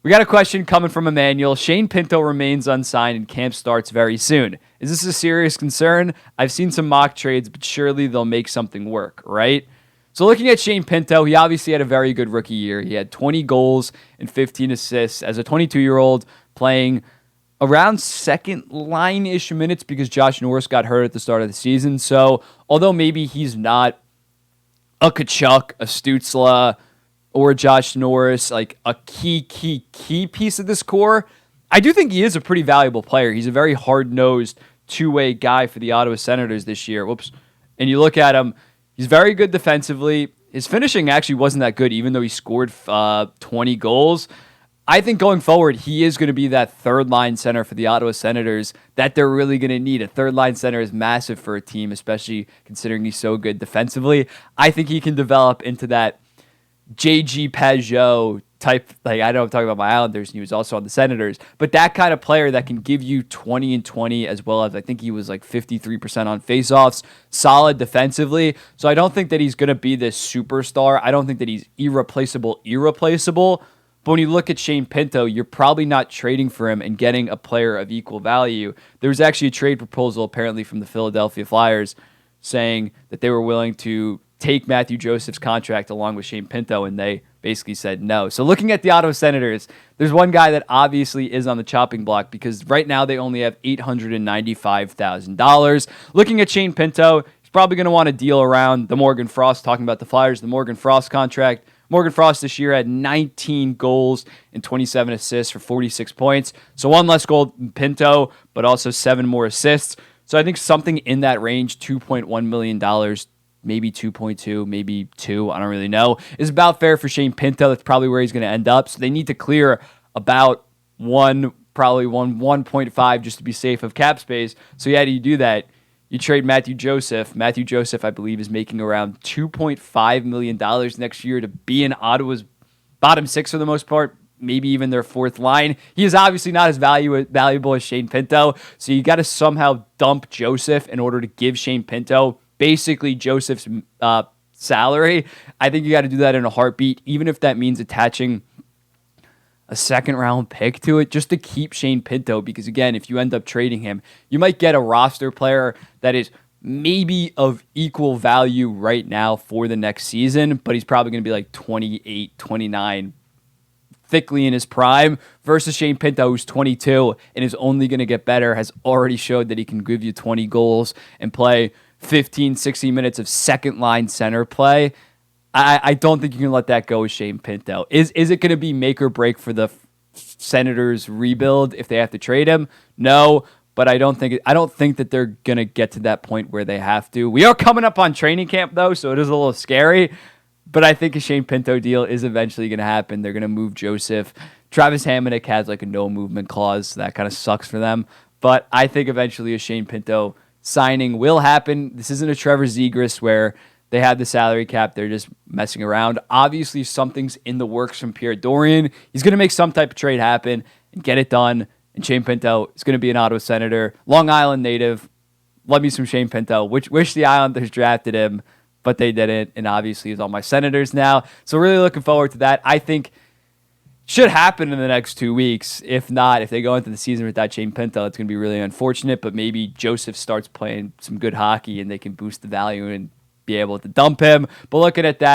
We got a question coming from Emmanuel. Shane Pinto remains unsigned and camp starts very soon. Is this a serious concern? I've seen some mock trades, but surely they'll make something work, right? So looking at Shane Pinto, he obviously had a very good rookie year. He had 20 goals and 15 assists as a 22-year-old playing around second line-ish minutes because Josh Norris got hurt at the start of the season. So although maybe he's not a Kachuk, a Stützle, or Josh Norris, like a key piece of this core, I do think he is a pretty valuable player. He's a very hard-nosed two-way guy for the Ottawa Senators this year. Whoops. And you look at him, he's very good defensively. His finishing actually wasn't that good, even though he scored 20 goals. I think going forward, he is going to be that third-line center for the Ottawa Senators that they're really going to need. A third-line center is massive for a team, especially considering he's so good defensively. I think he can develop into that J.G. Pageau type, like I know I'm talking about my Islanders, and he was also on the Senators, but that kind of player that can give you 20 and 20, as well as I think he was like 53% on faceoffs, solid defensively. So I don't think that he's going to be this superstar. I don't think that he's irreplaceable. But when you look at Shane Pinto, you're probably not trading for him and getting a player of equal value. There was actually a trade proposal apparently from the Philadelphia Flyers saying that they were willing to take Matthew Joseph's contract along with Shane Pinto, and they basically said no. So looking at the Ottawa Senators, there's one guy that obviously is on the chopping block because right now they only have $895,000. Looking at Shane Pinto, he's probably going to want to deal around the Morgan Frost, talking about the Flyers, the Morgan Frost contract. Morgan Frost this year had 19 goals and 27 assists for 46 points. So one less goal than Pinto, but also 7 more assists. So I think something in that range, $2.1 million, maybe 2.2, maybe 2, I don't really know, is about fair for Shane Pinto. That's probably where he's going to end up. So they need to clear about 1.5 just to be safe of cap space. So how do you do that? You trade Matthew Joseph. Matthew Joseph, I believe, is making around $2.5 million next year to be in Ottawa's bottom six for the most part, maybe even their fourth line. He is obviously not as valuable as Shane Pinto, so you got to somehow dump Joseph in order to give Shane Pinto basically Joseph's salary. I think you got to do that in a heartbeat, even if that means attaching a second-round pick to it just to keep Shane Pinto, because, again, if you end up trading him, you might get a roster player that is maybe of equal value right now for the next season, but he's probably going to be like 28, 29, thickly in his prime, versus Shane Pinto, who's 22 and is only going to get better, has already showed that he can give you 20 goals and play 15, 16 minutes of second-line center play. I don't think you can let that go with Shane Pinto. Is it going to be make or break for the Senators rebuild if they have to trade him? No, but I don't think that they're going to get to that point where they have to. We are coming up on training camp though, so it is a little scary, but I think a Shane Pinto deal is eventually going to happen. They're going to move Joseph. Travis Hamonic has like a no movement clause, so that kind of sucks for them, but I think eventually a Shane Pinto signing will happen. This isn't a Trevor Zegras where they have the salary cap. They're just messing around. Obviously, something's in the works from Pierre Dorian. He's going to make some type of trade happen and get it done. And Shane Pinto is going to be an Ottawa Senator, Long Island native. Love me some Shane Pinto. Wish the Islanders drafted him, but they didn't. And obviously, he's on my Senators now. So really looking forward to that. I think should happen in the next 2 weeks. If not, if they go into the season without Shane Pinto, it's going to be really unfortunate. But maybe Joseph starts playing some good hockey and they can boost the value and be able to dump him. But looking at that,